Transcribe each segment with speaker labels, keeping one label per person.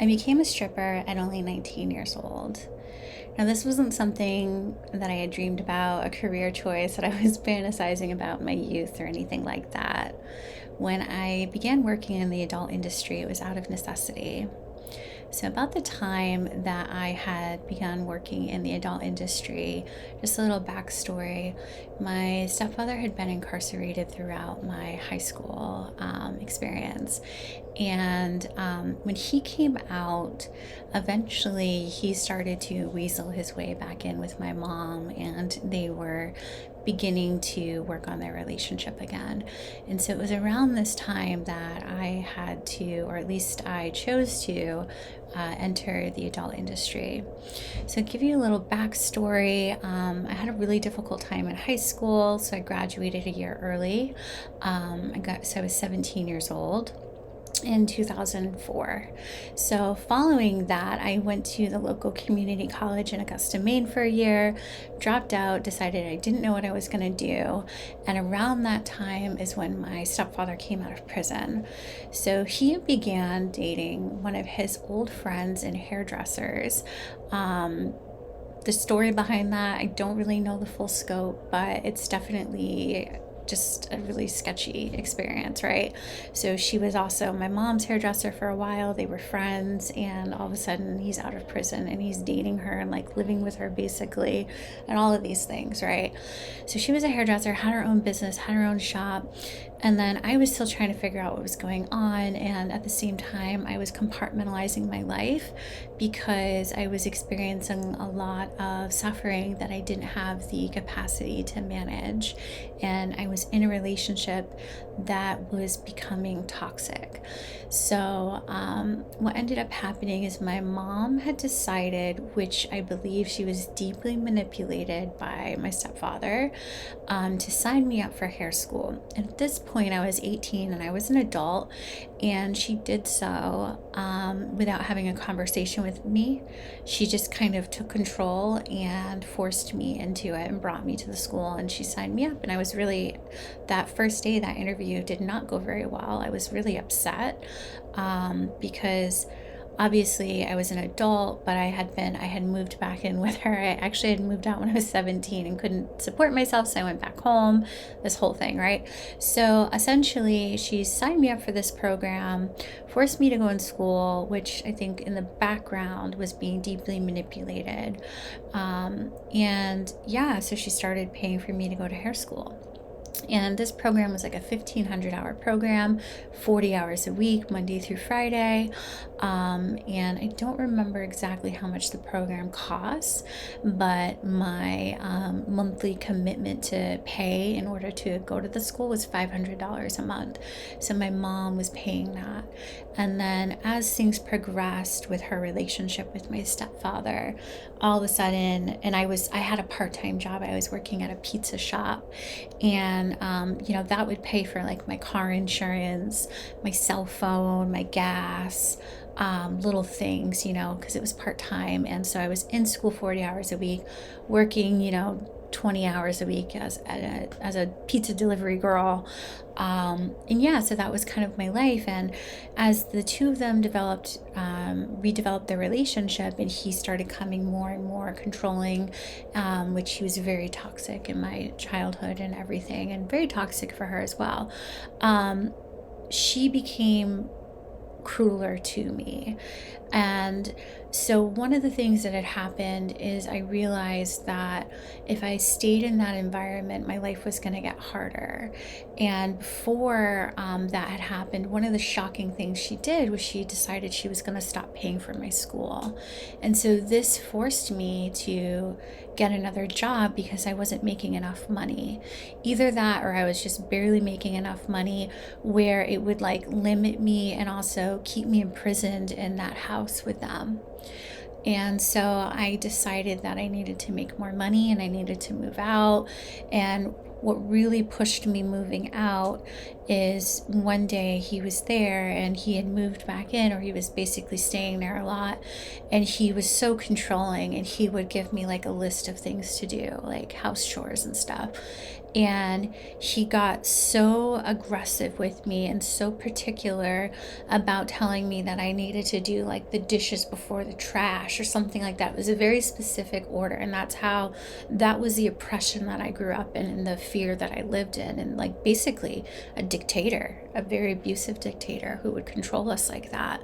Speaker 1: I became a stripper at only 19 years old. Now, this wasn't something that I had dreamed about, a career choice that I was fantasizing about in my youth or anything like that. When I began working in the adult industry, it was out of necessity. So, about the time that I had begun working in the adult industry, just a little backstory, my stepfather had been incarcerated throughout my high school experience. And when he came out, eventually he started to weasel his way back in with my mom, and they were beginning to work on their relationship again. And so it was around this time that I had to, or at least I chose to, enter the adult industry. So, to give you a little backstory, I had a really difficult time in high school, so I graduated a year early. So I was 17 years old in 2004. So, following that, I went to the local community college in Augusta, Maine for a year, dropped out, decided I didn't know what I was going to do. And around that time is when my stepfather came out of prison. So, he began dating one of his old friends and hairdressers. The story behind that, I don't really know the full scope, but it's definitely just a really sketchy experience, right? So she was also my mom's hairdresser for a while. They were friends, and all of a sudden he's out of prison and he's dating her and like living with her basically, and all of these things, right? So she was a hairdresser, had her own business, had her own shop. And then I was still trying to figure out what was going on. And at the same time, I was compartmentalizing my life because I was experiencing a lot of suffering that I didn't have the capacity to manage. And I was in a relationship that was becoming toxic. So, what ended up happening is my mom had decided, which I believe she was deeply manipulated by my stepfather, to sign me up for hair school. And at this point, I was 18 and I was an adult, and she did so without having a conversation with me. She just kind of took control and forced me into it and brought me to the school, and she signed me up. And I was really, that first day, that interview did not go very well. I was really upset because obviously I was an adult, but I had moved back in with her. I actually had moved out when I was 17 and couldn't support myself, so I went back home, this whole thing, right? So essentially she signed me up for this program, forced me to go in school, which I think in the background was being deeply manipulated. And yeah, so she started paying for me to go to hair school. And this program was like a 1,500-hour program, 40 hours a week, Monday through Friday. And I don't remember exactly how much the program costs, but my monthly commitment to pay in order to go to the school was $500 a month. So my mom was paying that. And then as things progressed with her relationship with my stepfather, all of a sudden, and I had a part-time job. I was working at a pizza shop, and that would pay for like my car insurance, my cell phone, my gas, little things, because it was part-time. And so I was in school 40 hours a week, working, 20 hours a week as a pizza delivery girl. And yeah, so that was kind of my life. And as the two of them redeveloped their relationship, and he started coming more and more controlling, which he was very toxic in my childhood and everything, and very toxic for her as well. She became crueler to me. And so one of the things that had happened is I realized that if I stayed in that environment, my life was going to get harder. And before that had happened, one of the shocking things she did was she decided she was going to stop paying for my school. And so this forced me to get another job because I wasn't making enough money. Either that, or I was just barely making enough money where it would like limit me and also keep me imprisoned in that house with them. And so I decided that I needed to make more money and I needed to move out. And what really pushed me moving out is one day he was there and he had moved back in, or he was basically staying there a lot, and he was so controlling, and he would give me like a list of things to do, like house chores and stuff. And he got so aggressive with me and so particular about telling me that I needed to do like the dishes before the trash or something like that. It was a very specific order. And that was the oppression that I grew up in and the fear that I lived in. And like basically a dictator, a very abusive dictator who would control us like that.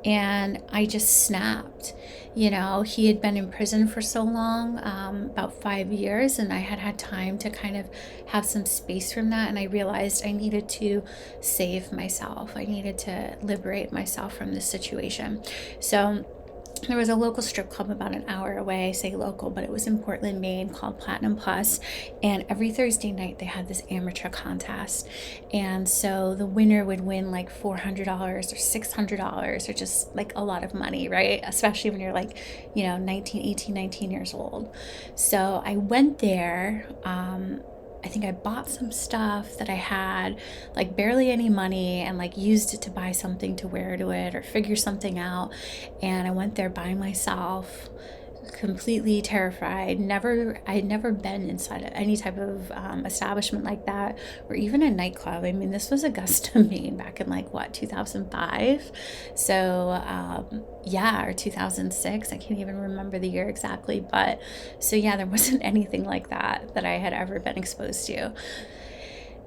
Speaker 1: And I just snapped. He had been in prison for so long, about 5 years, and I had had time to kind of have some space from that. And I realized I needed to save myself. I needed to liberate myself from this situation. So there was a local strip club about an hour away. I say local, but it was in Portland, Maine, called Platinum Plus. And every Thursday night they had this amateur contest. And so the winner would win like $400 or $600 or just like a lot of money, right? Especially when you're like, 19 years old. So I went there. I think I bought some stuff that I had like barely any money, and like used it to buy something to wear to it or figure something out. And I went there by myself, completely terrified. I had never been inside of any type of establishment like that, or even a nightclub. I mean, this was Augusta, Maine, back in like 2005. So yeah, or 2006. I can't even remember the year exactly, but so yeah, there wasn't anything like that I had ever been exposed to.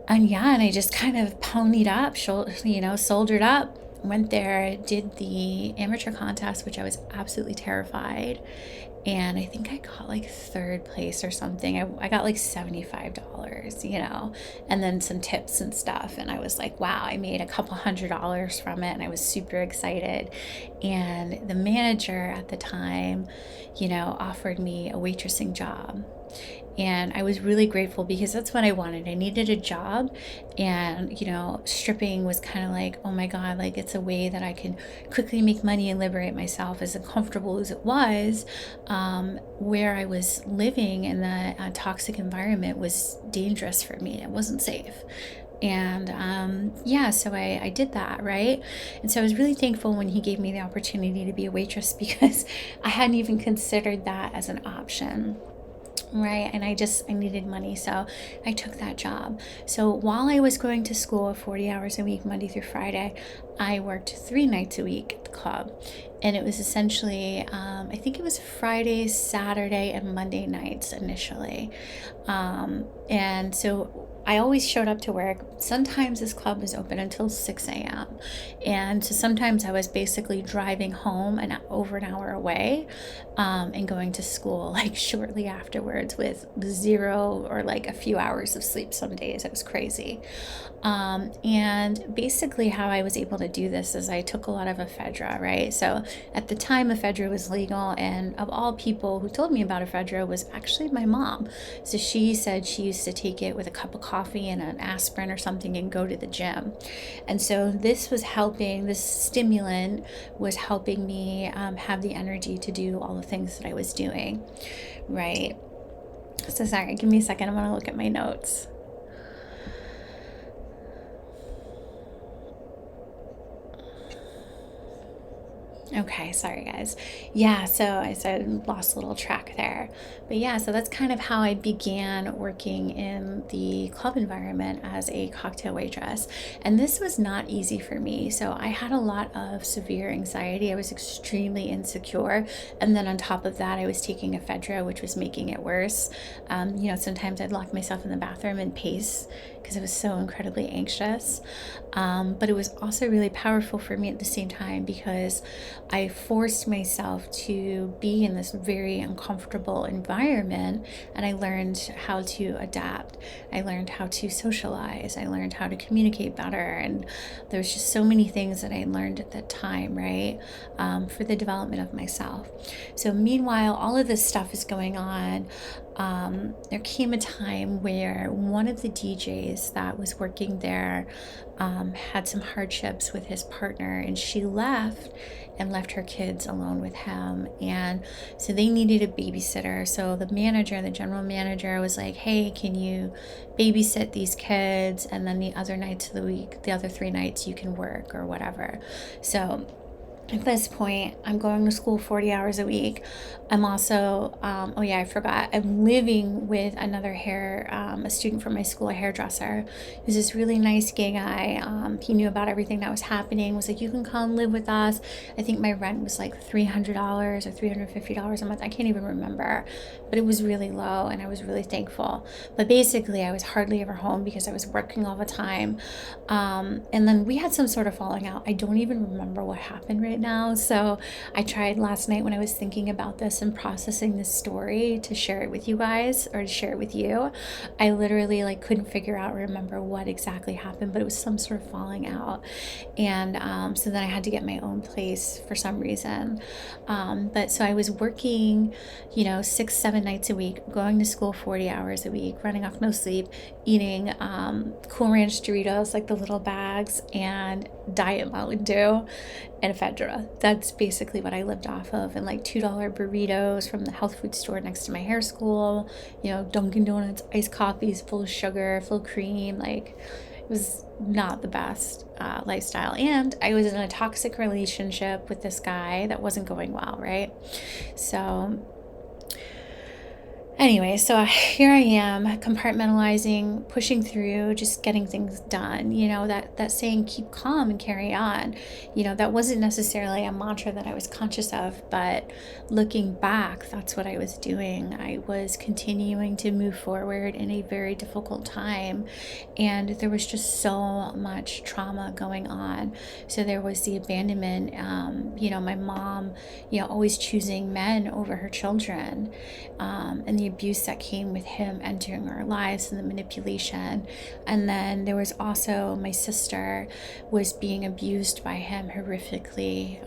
Speaker 1: And yeah, and I just kind of ponied up, soldiered up, went there, did the amateur contest, which I was absolutely terrified. And I think I got like third place or something. I got like $75, and then some tips and stuff. And I was like, wow, I made a couple $100 from it. And I was super excited. And the manager at the time, offered me a waitressing job. And I was really grateful because that's what I wanted. I needed a job, and stripping was kind of like, oh my God, like it's a way that I can quickly make money and liberate myself. As uncomfortable as it was, where I was living in the toxic environment was dangerous for me. It wasn't safe. And yeah, so I did that, right? And so I was really thankful when he gave me the opportunity to be a waitress, because I hadn't even considered that as an option. Right. And I needed money. So I took that job. So while I was going to school 40 hours a week, Monday through Friday, I worked 3 nights a week at the club. And it was essentially, I think it was Friday, Saturday, and Monday nights initially. And so I always showed up to work. Sometimes this club was open until 6 a.m. And so sometimes I was basically driving home over an hour away, and going to school like shortly afterwards with 0 or like a few hours of sleep some days. It was crazy. And basically how I was able to do this is I took a lot of ephedra, right? So at the time, ephedra was legal, and of all people who told me about ephedra was actually my mom. So she said she used to take it with a cup of coffee and an aspirin or something and go to the gym. And so this stimulant was helping me have the energy to do all the things that I was doing, right? So sorry, give me a second. I want to look at my notes. Okay, sorry guys. Yeah, so I said lost a little track there. But yeah, so that's kind of how I began working in the club environment as a cocktail waitress. And this was not easy for me. So I had a lot of severe anxiety. I was extremely insecure. And then on top of that, I was taking ephedra, which was making it worse. Sometimes I'd lock myself in the bathroom and pace because I was so incredibly anxious. But it was also really powerful for me at the same time, because I forced myself to be in this very uncomfortable environment, and I learned how to adapt. I learned how to socialize. I learned how to communicate better. And there's just so many things that I learned at that time, right? For the development of myself. So meanwhile, all of this stuff is going on. there came a time where one of the DJs that was working there had some hardships with his partner, and she left and left her kids alone with him. And so they needed a babysitter. So the manager, the general manager, was like, hey, can you babysit these kids? And then the other nights of the week, the other 3 nights, you can work or whatever. So at this point, I'm going to school 40 hours a week. I'm also, oh yeah, I forgot. I'm living with another a student from my school, a hairdresser. He's this really nice gay guy. He knew about everything that was happening, was like, you can come live with us. I think my rent was like $300 or $350 a month. I can't even remember, but it was really low and I was really thankful. But basically, I was hardly ever home because I was working all the time. And then we had some sort of falling out. I don't even remember what happened right now. So I tried last night when I was thinking about this and processing this story to share it with you guys or to share it with you. I literally like couldn't figure out or remember what exactly happened, but it was some sort of falling out. And so then I had to get my own place for some reason. But so I was working, 6-7 nights a week, going to school 40 hours a week, running off no sleep, eating Cool Ranch Doritos, like the little bags, and Diet Mountain Dew and ephedra. That's basically what I lived off of. And like $2 burritos from the health food store next to my hair school, Dunkin' Donuts, iced coffees full of sugar, full of cream. Like, it was not the best lifestyle. And I was in a toxic relationship with this guy that wasn't going well, right? So anyway, so here I am compartmentalizing, pushing through, just getting things done. That saying, keep calm and carry on. That wasn't necessarily a mantra that I was conscious of, but looking back, that's what I was doing. I was continuing to move forward in a very difficult time. And there was just so much trauma going on. So there was the abandonment, my mom, always choosing men over her children, and the abuse that came with him entering our lives and the manipulation. And then there was also my sister was being abused by him horrifically.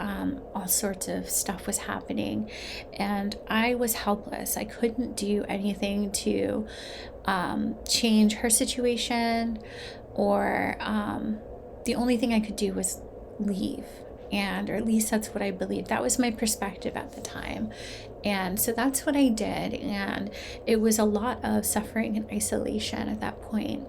Speaker 1: All sorts of stuff was happening, and I was helpless. I couldn't do anything to change her situation, or the only thing I could do was leave. Or at least that's what I believed. That was my perspective at the time. And so that's what I did. And it was a lot of suffering and isolation at that point.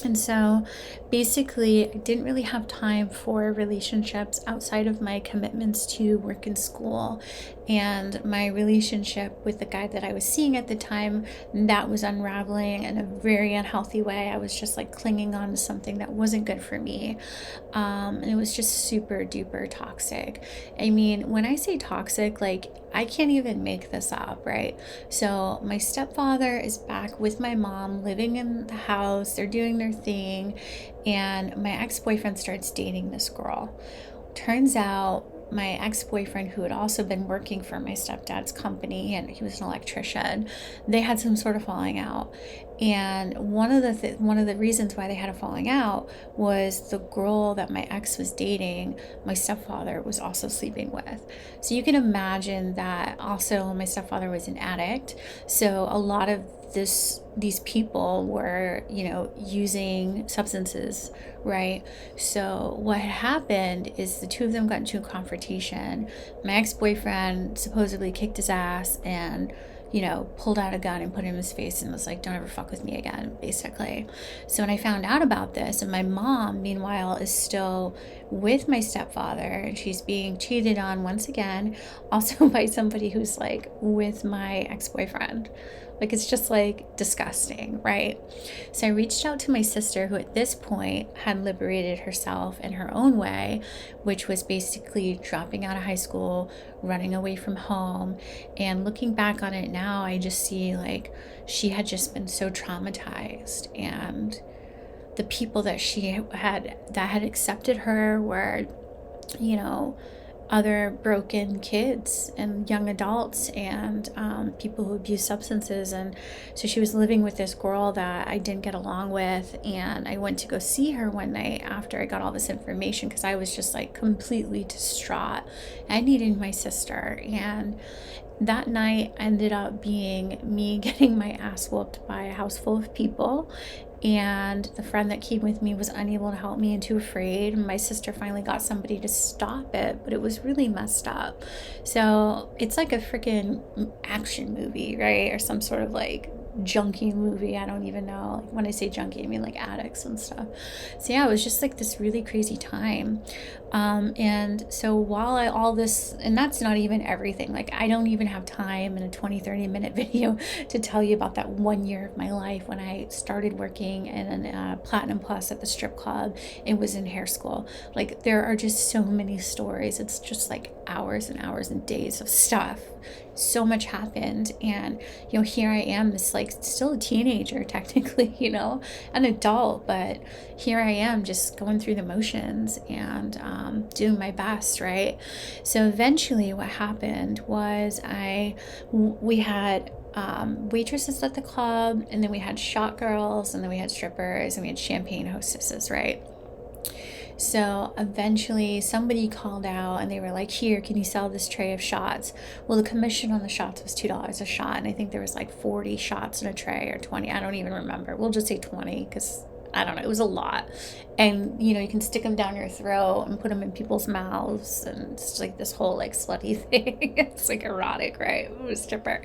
Speaker 1: And so basically, I didn't really have time for relationships outside of my commitments to work and school. And my relationship with the guy that I was seeing at the time, that was unraveling in a very unhealthy way. I was just like clinging on to something that wasn't good for me. And it was just super duper toxic. I mean, when I say toxic, like, I can't even make this up, right? So my stepfather is back with my mom, living in the house. They're doing their thing. And my ex-boyfriend starts dating this girl. Turns out my ex-boyfriend, who had also been working for my stepdad's company, and he was an electrician, they had some sort of falling out. And one of the reasons why they had a falling out was the girl that my ex was dating, my stepfather was also sleeping with. So you can imagine that also my stepfather was an addict. So a lot of these people were, using substances, right? So what had happened is the two of them got into a confrontation. My ex-boyfriend supposedly kicked his ass and pulled out a gun and put it in his face and was like, don't ever fuck with me again, basically. So when I found out about this, and my mom, meanwhile, is still with my stepfather, and she's being cheated on once again, also by somebody who's like with my ex-boyfriend. Like, it's just like disgusting, right? So I reached out to my sister, who at this point had liberated herself in her own way, which was basically dropping out of high school, running away from home. And looking back on it now, I just see like she had just been so traumatized, and the people that had accepted her were, other broken kids and young adults and people who abuse substances. And so she was living with this girl that I didn't get along with, and I went to go see her one night after I got all this information, because I was just like completely distraught. I needed my sister, and that night ended up being me getting my ass whooped by a house full of people. And the friend that came with me was unable to help me and too afraid. And my sister finally got somebody to stop it, but it was really messed up. So it's like a freaking action movie, right? Or some sort of like junkie movie. I don't even know. Like, when I say junkie, I mean like addicts and stuff. So yeah, it was just like this really crazy time. And so while all this, and that's not even everything, like I don't even have time in a 20-30 minute video to tell you about that 1 year of my life when I started working in Platinum Plus at the strip club. It was in hair school. Like, there are just so many stories. It's just like hours and hours and days of stuff. So much happened. And, here I am, this like still a teenager, technically, an adult, but here I am just going through the motions and doing my best, right? So eventually what happened was we had waitresses at the club, and then we had shot girls, and then we had strippers, and we had champagne hostesses, right? So eventually somebody called out and they were like, here, can you sell this tray of shots? Well, the commission on the shots was $2 a shot. And I think there was like 40 shots in a tray, or 20. I don't even remember. We'll just say 20 because I don't know. It was a lot. And, you can stick them down your throat and put them in people's mouths. And it's like this whole like slutty thing. It's like erotic, right? It was stripper.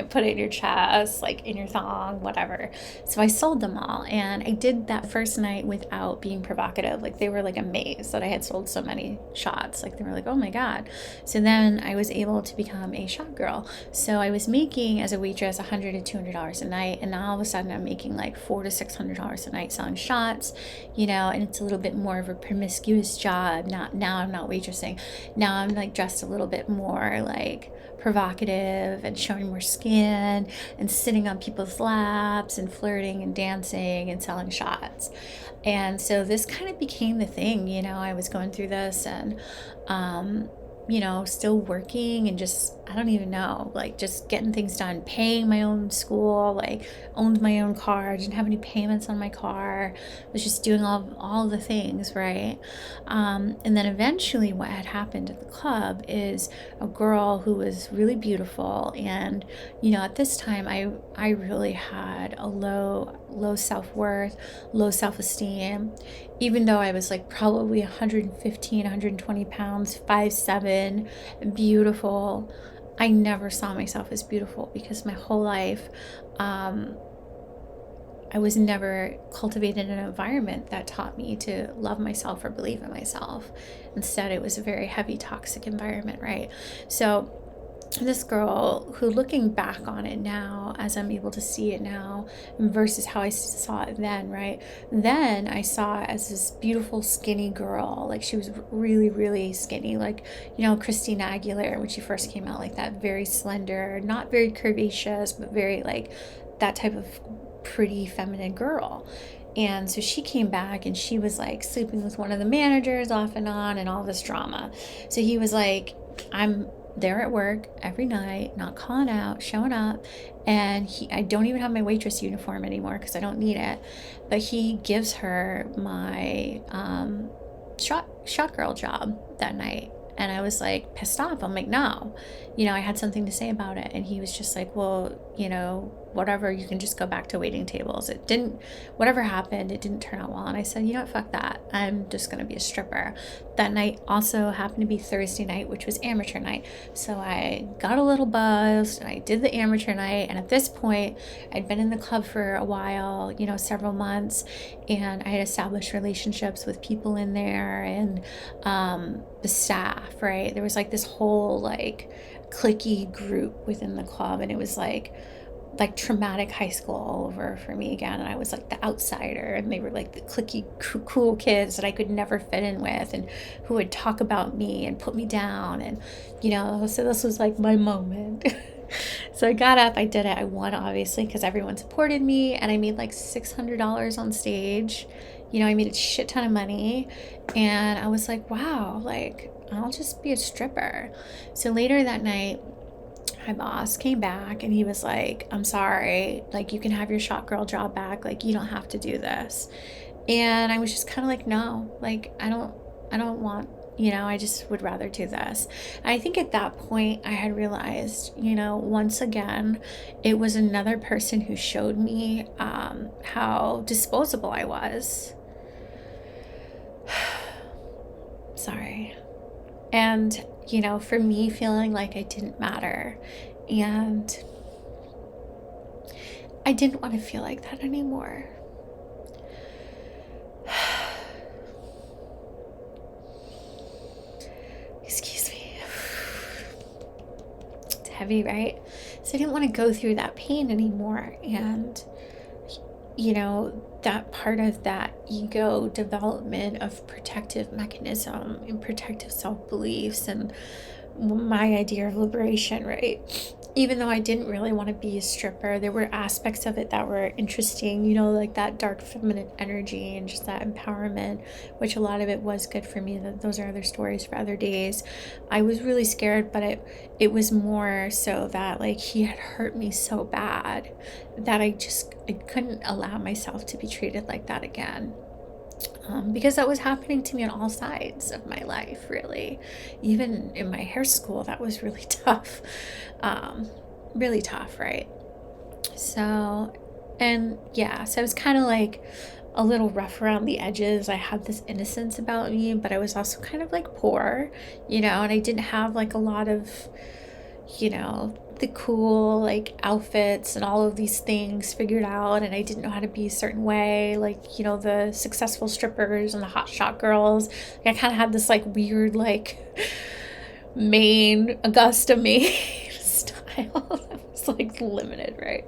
Speaker 1: Put it in your chest, like in your thong, whatever. So I sold them all. And I did that first night without being provocative. Like, they were like amazed that I had sold so many shots. Like, they were like, oh my God. So then I was able to become a shot girl. So I was making, as a waitress, $100 to $200 a night. And now all of a sudden I'm making like $400 to $600 a night selling shots, and it's a little bit more of a promiscuous job. Now I'm not waitressing. Now I'm like dressed a little bit more like provocative and showing more skin and sitting on people's laps and flirting and dancing and selling shots. And so this kind of became the thing. I was going through this and still working and just, I don't even know, like just getting things done, paying my own school, like owned my own car, didn't have any payments on my car, was just doing all the things, right? And then eventually what had happened at the club is a girl who was really beautiful. And, at this time I really had a low self-worth, low self-esteem, even though I was like probably 115, 120 pounds, 5'7", beautiful. I never saw myself as beautiful because my whole life, I was never cultivated in an environment that taught me to love myself or believe in myself. Instead, it was a very heavy, toxic environment, right? So this girl who, looking back on it now, as I'm able to see it now versus how I saw it then, right? Then I saw it as this beautiful, skinny girl. Like, she was really, really skinny. Like, Christina Aguilera, when she first came out, like that, very slender, not very curvaceous, but very like that type of pretty feminine girl. And so she came back and she was like sleeping with one of the managers off and on and all this drama. So he was like, I'm there at work every night, not calling out, showing up. And I don't even have my waitress uniform anymore because I don't need it. But he gives her my shot girl job that night. And I was like pissed off. I'm like, no, I had something to say about it. And he was just like, well, whatever, you can just go back to waiting tables. Whatever happened, it didn't turn out well. And I said, fuck that. I'm just going to be a stripper. That night also happened to be Thursday night, which was amateur night. So I got a little buzzed and I did the amateur night. And at this point, I'd been in the club for a while, several months, and I had established relationships with people in there and the staff, right? There was like this whole like cliquey group within the club, and it was like traumatic high school all over for me again. And I was like the outsider, and they were like the cliquey cool kids that I could never fit in with, and who would talk about me and put me down. And so this was like my moment. So I got up, I did it, I won, obviously, because everyone supported me, and I made like $600 on stage. I made a shit ton of money, and I was like, wow, like, I'll just be a stripper. So later that night, my boss came back and he was like, I'm sorry, like, you can have your shot girl job back, like, you don't have to do this. And I was just kind of like, no, like, I don't want I just would rather do this. And I think at that point I had realized, once again, it was another person who showed me how disposable I was. Sorry. And, for me feeling like I didn't matter. And I didn't want to feel like that anymore. Excuse me. It's heavy, right? So I didn't want to go through that pain anymore. And, that part of that ego development of protective mechanism and protective self-beliefs and my idea of liberation, right? Even though I didn't really want to be a stripper, there were aspects of it that were interesting, like that dark feminine energy and just that empowerment, which a lot of it was good for me. Those are other stories for other days. I was really scared, but it was more so that like he had hurt me so bad that I couldn't allow myself to be treated like that again. Because that was happening to me on all sides of my life, really. Even in my hair school, that was really tough. Really tough, right? So I was kind of like a little rough around the edges. I had this innocence about me, but I was also kind of like poor, and I didn't have like a lot of, the cool like outfits and all of these things figured out, and I didn't know how to be a certain way, like the successful strippers and the hot shot girls. Like, I kind of had this like weird like Augusta Maine style that was like limited, right?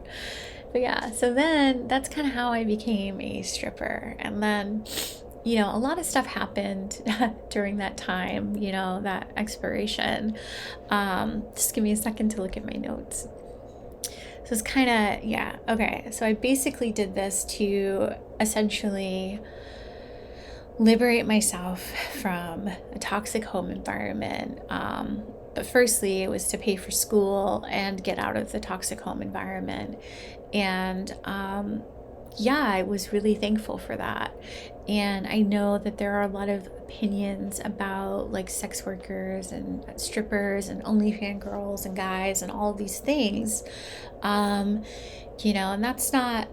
Speaker 1: But yeah, so then that's kind of how I became a stripper. And then a lot of stuff happened during that time, that expiration. Just give me a second to look at my notes. So it's kind of, okay. So I basically did this to essentially liberate myself from a toxic home environment. But firstly, it was to pay for school and get out of the toxic home environment. And I was really thankful for that. And I know that there are a lot of opinions about like sex workers and strippers and OnlyFans girls and guys and all of these things. And that's not,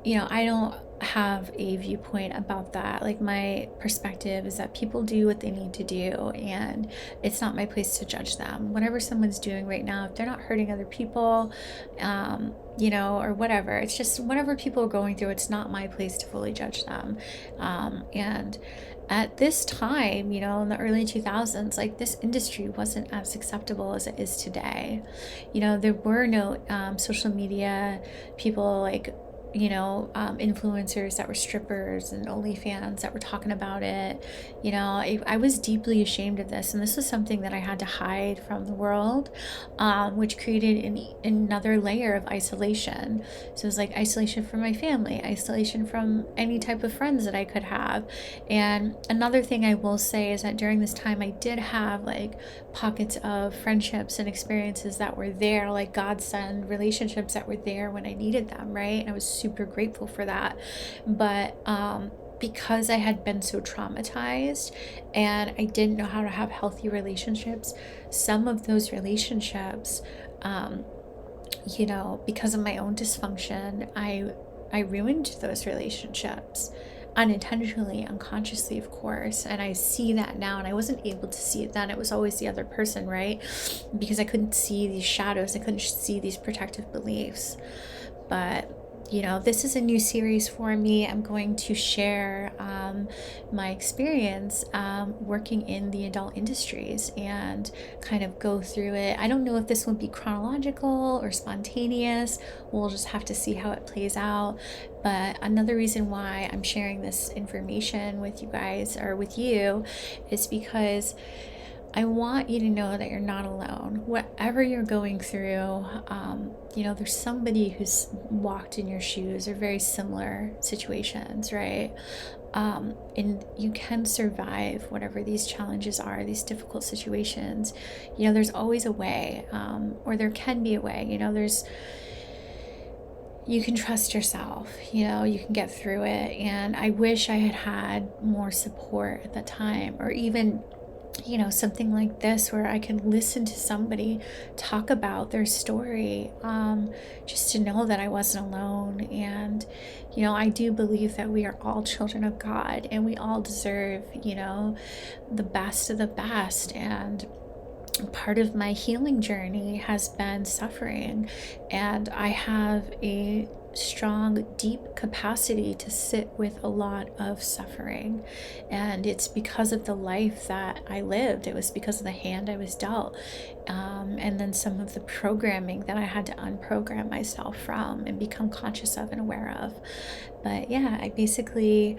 Speaker 1: I don't have a viewpoint about that. Like, my perspective is that people do what they need to do, and it's not my place to judge them. Whatever someone's doing right now, if they're not hurting other people, or whatever, it's just whatever people are going through, it's not my place to fully judge them. And at this time, in the early 2000s, like, this industry wasn't as acceptable as it is today. There were no social media people like influencers that were strippers and OnlyFans that were talking about it. I was deeply ashamed of this, and this was something that I had to hide from the world, which created another layer of isolation. So it was like isolation from my family, isolation from any type of friends that I could have. And another thing I will say is that during this time, I did have like pockets of friendships and experiences that were there, like godsend relationships that were there when I needed them, right? And I was super grateful for that. But because I had been so traumatized and I didn't know how to have healthy relationships, some of those relationships, because of my own dysfunction, I ruined those relationships unintentionally, unconsciously, of course. And I see that now, and I wasn't able to see it then. It was always the other person, right? Because I couldn't see these shadows, I couldn't see these protective beliefs. But this is a new series for me. I'm going to share my experience working in the adult industries and kind of go through it. I don't know if this will be chronological or spontaneous. We'll just have to see how it plays out. But another reason why I'm sharing this information with you guys, or with you, is because I want you to know that you're not alone. Whatever you're going through, there's somebody who's walked in your shoes, or very similar situations, right? And you can survive whatever these challenges are, these difficult situations. There's always a way, or there can be a way. You can trust yourself, you can get through it. And I wish I had had more support at that time, or even something like this where I can listen to somebody talk about their story, just to know that I wasn't alone. And, I do believe that we are all children of God and we all deserve, the best of the best. And part of my healing journey has been suffering, and I have a strong, deep capacity to sit with a lot of suffering. And it's because of the life that I lived, it was because of the hand I was dealt, and then some of the programming that I had to unprogram myself from and become conscious of and aware of. But yeah, I basically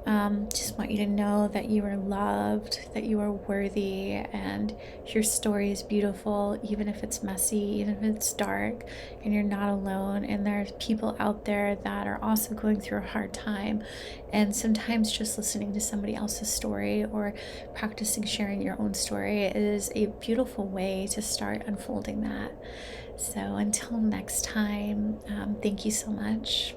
Speaker 1: just want you to know that you are loved, that you are worthy, and your story is beautiful, even if it's messy, even if it's dark, and you're not alone. And there's people out there that are also going through a hard time. And sometimes just listening to somebody else's story or practicing sharing your own story is a beautiful way to start unfolding that. So until next time, thank you so much.